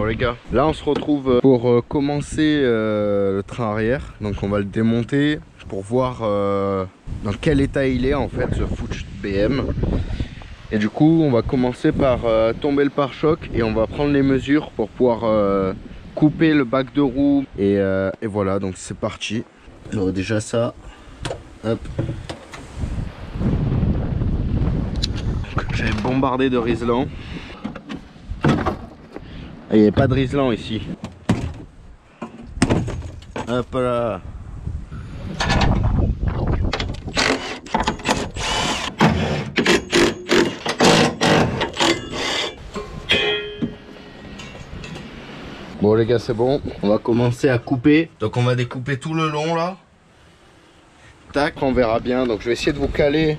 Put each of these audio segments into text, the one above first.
Bon les gars, là on se retrouve pour commencer le train arrière. Donc on va le démonter pour voir dans quel état il est en fait, ce foutu BM. Et du coup on va commencer par tomber le pare-choc et on va prendre les mesures pour pouvoir couper le bac de roue. Et voilà, donc c'est parti. Alors déjà ça, hop. J'avais bombardé de Riesland. Il n'y avait pas de Riesland ici. Hop là. Bon les gars, c'est bon. On va commencer à couper. Donc on va découper tout le long là. Tac, on verra bien. Donc je vais essayer de vous caler.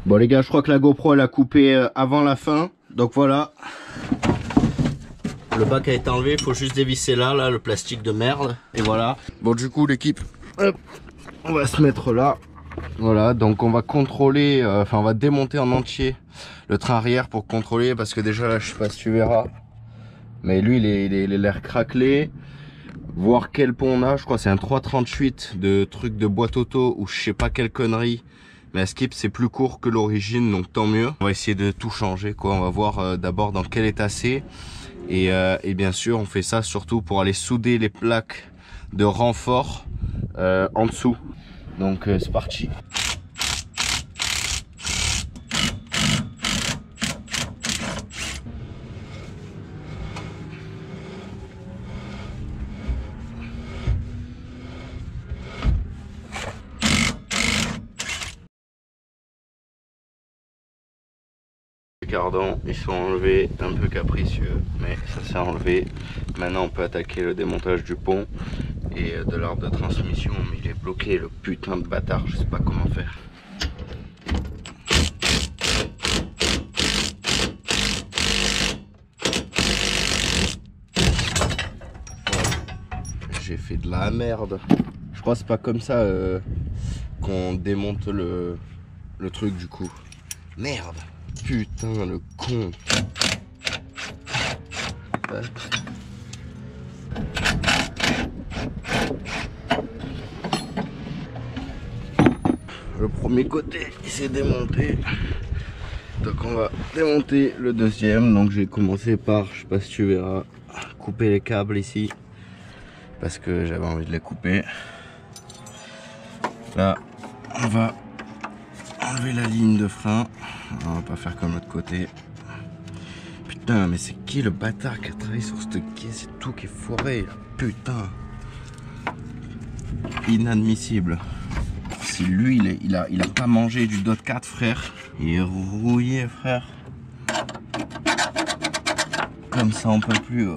Bon les gars, je crois que la GoPro elle a coupé avant la fin. Donc voilà. Le bac a été enlevé, il faut juste dévisser là, le plastique de merde. Et voilà. Bon du coup l'équipe, on va se mettre là. Voilà, donc on va contrôler, on va démonter en entier le train arrière pour contrôler. Parce que déjà là, je sais pas si tu verras. Mais lui, il a l'air craquelé. Voir quel pont on a, je crois que c'est un 338 de truc de boîte auto ou je sais pas quelle connerie. Mais à Skip c'est plus court que l'origine, donc tant mieux. On va essayer de tout changer quoi. On va voir d'abord dans quel état c'est. Et bien sûr on fait ça surtout pour aller souder les plaques de renfort en dessous. Donc c'est parti. Les cardans ils sont enlevés, un peu capricieux, mais ça s'est enlevé. Maintenant on peut attaquer le démontage du pont et de l'arbre de transmission, mais il est bloqué, le putain de bâtard, je sais pas comment faire. J'ai fait de la merde. Je crois que c'est pas comme ça qu'on démonte le truc du coup. Merde. Putain le con. Ouais. Le premier côté il s'est démonté. Donc on va démonter le deuxième. Donc j'ai commencé par, je sais pas si tu verras, couper les câbles ici. Parce que j'avais envie de les couper. Là on va enlever la ligne de frein. On va pas faire comme l'autre côté. Putain, mais c'est qui le bâtard qui a travaillé sur cette caisse? C'est tout qui est foiré là. Putain. Inadmissible. Si lui il a pas mangé du DOT 4 frère. Il est rouillé frère. Comme ça on peut plus.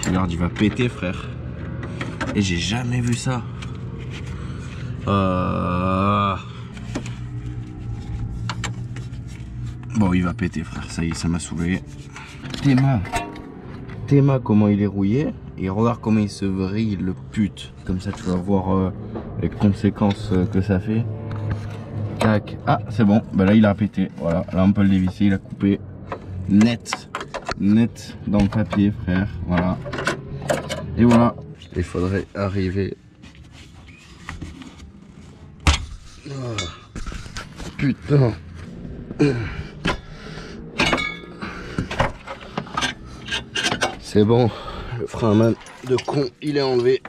Regarde, il va péter frère. Et j'ai jamais vu ça. Bon, il va péter frère, ça y est, ça m'a saoulé. Théma comment il est rouillé. Et regarde comment il se vrille le pute. Comme ça tu vas voir les conséquences que ça fait. Tac. Ah c'est bon, bah là il a pété. Voilà, là on peut le dévisser, il a coupé. Net dans le papier frère. Voilà. Et voilà. Il faudrait arriver. Oh, putain. C'est bon, le frein à main de con, il est enlevé.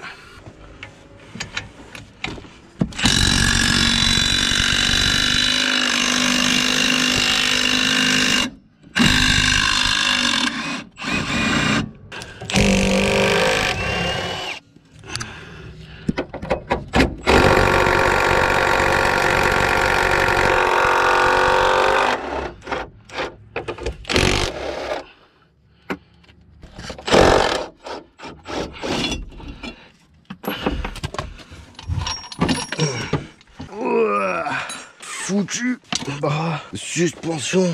Foutu, bah, suspension.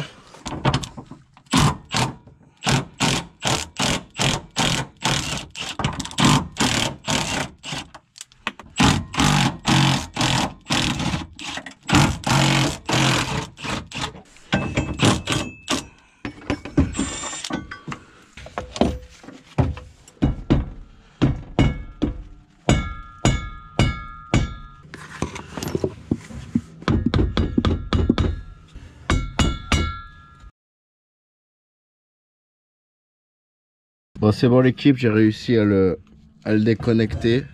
Bon, c'est bon l'équipe, j'ai réussi à le déconnecter.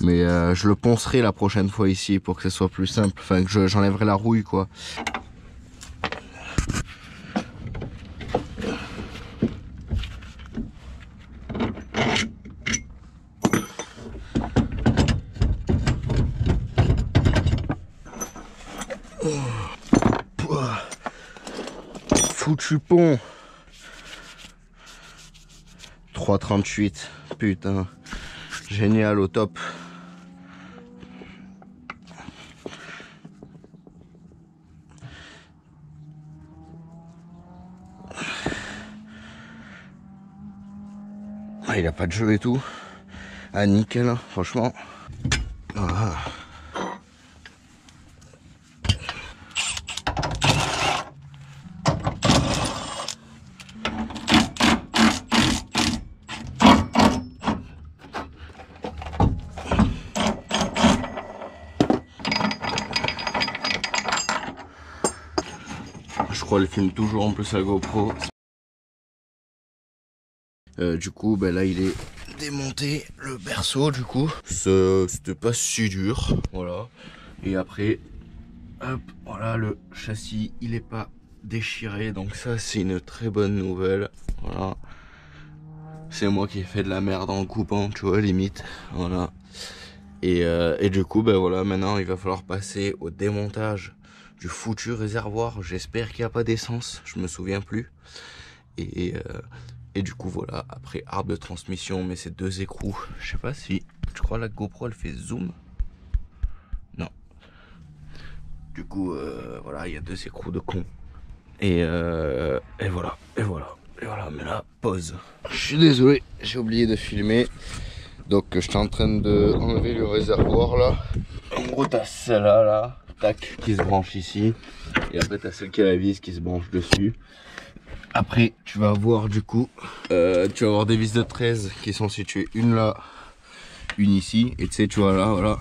Mais je le poncerai la prochaine fois ici pour que ce soit plus simple. Enfin que j'enlèverai la rouille quoi. Foutu pont. 3,38. Putain. Génial, au top. Ah, il a pas de jeu et tout. Ah nickel, hein, franchement. Ah. Je crois qu'elle filme toujours en plus la GoPro. Du coup, ben là il est démonté le berceau du coup. C'était pas si dur, voilà. Et après, hop, voilà, le châssis il est pas déchiré, donc ça c'est une très bonne nouvelle. Voilà. C'est moi qui ai fait de la merde en coupant, tu vois, limite. Voilà. Et du coup, ben voilà, maintenant il va falloir passer au démontage du foutu réservoir. J'espère qu'il n'y a pas d'essence, je me souviens plus. Et du coup voilà, après arbre de transmission, mais c'est 2 écrous. Je sais pas si, je crois la GoPro elle fait zoom. Non. Du coup voilà, il y a 2 écrous de con. Et voilà, mais là, pause. Je suis désolé, j'ai oublié de filmer. Donc je suis en train de enlever le réservoir là. En gros t'as celle-là là, tac, qui se branche ici. Et après t'as celle qui a la vis qui se branche dessus. Après tu vas avoir du coup, tu vas avoir des vis de 13 qui sont situées une là, une ici. Et tu sais, tu vois là, voilà.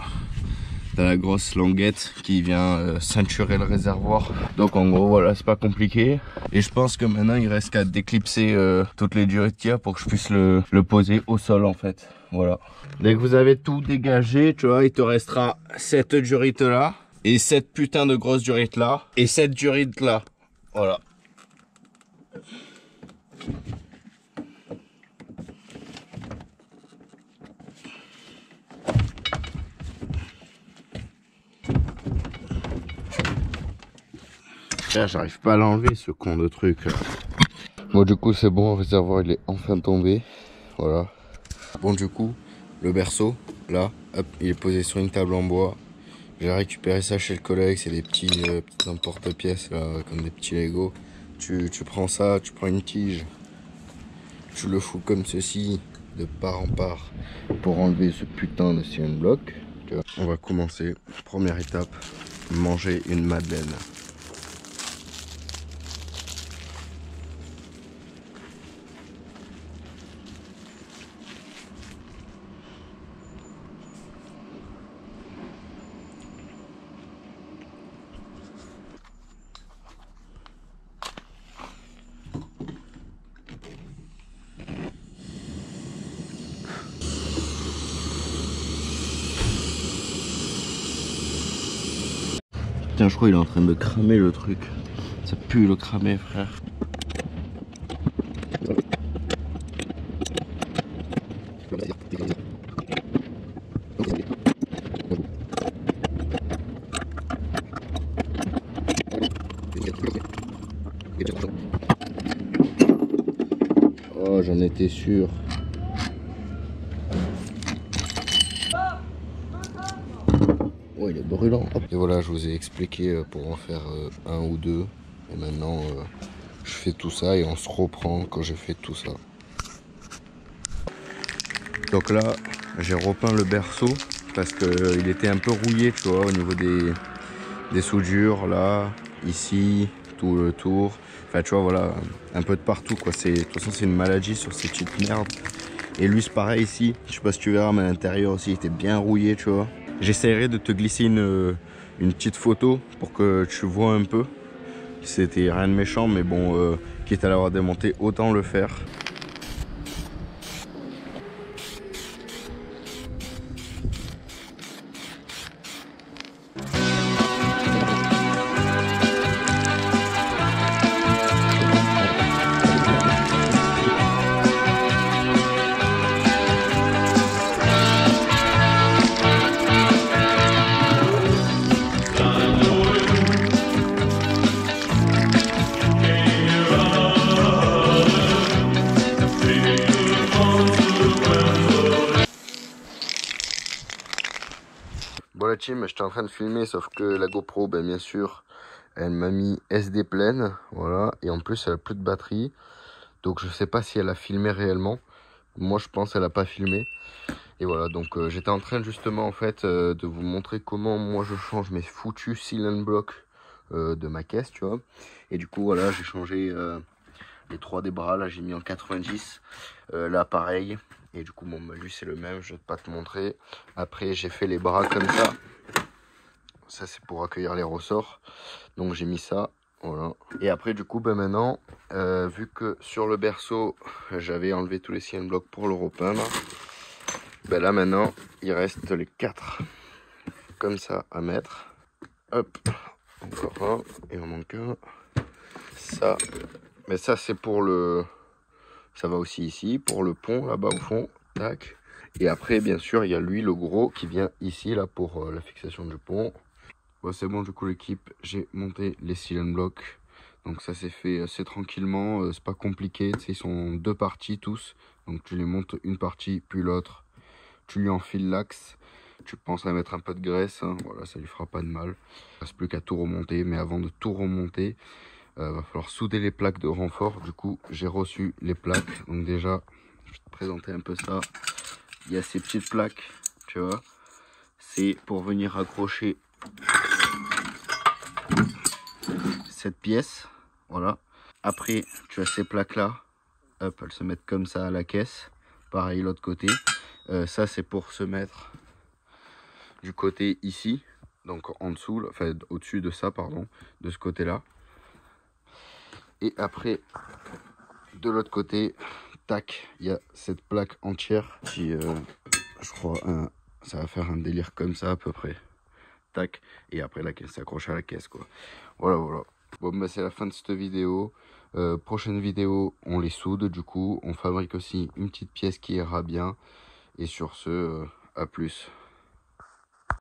T'as la grosse languette qui vient ceinturer le réservoir. Donc en gros voilà, c'est pas compliqué. Et je pense que maintenant il reste qu'à déclipser toutes les durites qu'il y a pour que je puisse le poser au sol en fait. Voilà. Dès que vous avez tout dégagé, tu vois, il te restera cette durite là. Et cette putain de grosse durite là. Et cette durite là. Voilà. J'arrive pas à l'enlever ce con de truc. Bon du coup c'est bon, le réservoir il est enfin tombé. Voilà. Bon du coup le berceau là, hop, il est posé sur une table en bois. J'ai récupéré ça chez le collègue, c'est des petits emporte-pièces là, comme des petits Lego. Tu prends ça, tu prends une tige, tu le fous comme ceci, de part en part, pour enlever ce putain de CN bloc. On va commencer, première étape, manger une madeleine. Putain, je crois qu'il est en train de cramer le truc. Ça pue le cramer, frère. Oh, j'en étais sûr. Oh, il est brûlant. Et voilà, je vous ai expliqué pour en faire un ou deux. Et maintenant, je fais tout ça et on se reprend quand j'ai fait tout ça. Donc là, j'ai repeint le berceau parce qu'il était un peu rouillé, tu vois, au niveau des soudures, là, ici, tout le tour. Enfin, tu vois, voilà, un peu de partout, quoi. De toute façon, c'est une maladie sur ces petites merdes. Et lui, c'est pareil ici. Je sais pas si tu verras, mais à l'intérieur aussi, il était bien rouillé, tu vois. J'essaierai de te glisser une petite photo pour que tu vois un peu. C'était rien de méchant, mais bon, quitte à l'avoir démonté, autant le faire. Bon la team, j'étais en train de filmer sauf que la GoPro, ben, bien sûr, elle m'a mis SD pleine, voilà, et en plus elle a plus de batterie, donc je sais pas si elle a filmé réellement. Moi je pense qu'elle a pas filmé. Et voilà, donc j'étais en train justement en fait de vous montrer comment moi je change mes foutus silent blocks de ma caisse, tu vois. Et du coup voilà, j'ai changé les 3 des bras, là j'ai mis en 90, là pareil. Et du coup bon bah, lui c'est le même, je vais pas te montrer. Après j'ai fait les bras comme ça. Ça c'est pour accueillir les ressorts. Donc j'ai mis ça, voilà. Et après du coup ben maintenant, vu que sur le berceau j'avais enlevé tous les silent blocks pour le repeindre. Ben là maintenant il reste les 4 comme ça à mettre. Hop, encore un, et on manque un. Ça, mais ça c'est pour le... Ça va aussi ici, pour le pont là-bas au fond. Tac. Et après bien sûr il y a lui le gros qui vient ici là pour la fixation du pont. Bon c'est bon du coup l'équipe, j'ai monté les silent blocks. Donc ça s'est fait assez tranquillement, c'est pas compliqué, tu sais, ils sont 2 parties tous. Donc tu les montes une partie puis l'autre. Tu lui enfiles l'axe, tu penses à mettre un peu de graisse, hein, voilà, ça lui fera pas de mal. Il reste plus qu'à tout remonter, mais avant de tout remonter, va falloir souder les plaques de renfort. Du coup, j'ai reçu les plaques. Donc déjà, je vais te présenter un peu ça. Il y a ces petites plaques, tu vois. C'est pour venir accrocher cette pièce, voilà. Après, tu as ces plaques-là, hop, elles se mettent comme ça à la caisse. Pareil, l'autre côté. Ça, c'est pour se mettre du côté ici, donc en dessous, là, enfin au-dessus de ça, pardon, de ce côté-là. Et après, de l'autre côté, tac, il y a cette plaque entière qui, je crois, ça va faire un délire comme ça à peu près. Tac, et après la caisse s'accroche à la caisse, quoi. Voilà, voilà. Bon, bah c'est la fin de cette vidéo. Prochaine vidéo, on les soude, du coup, on fabrique aussi une petite pièce qui ira bien. Et sur ce, à plus.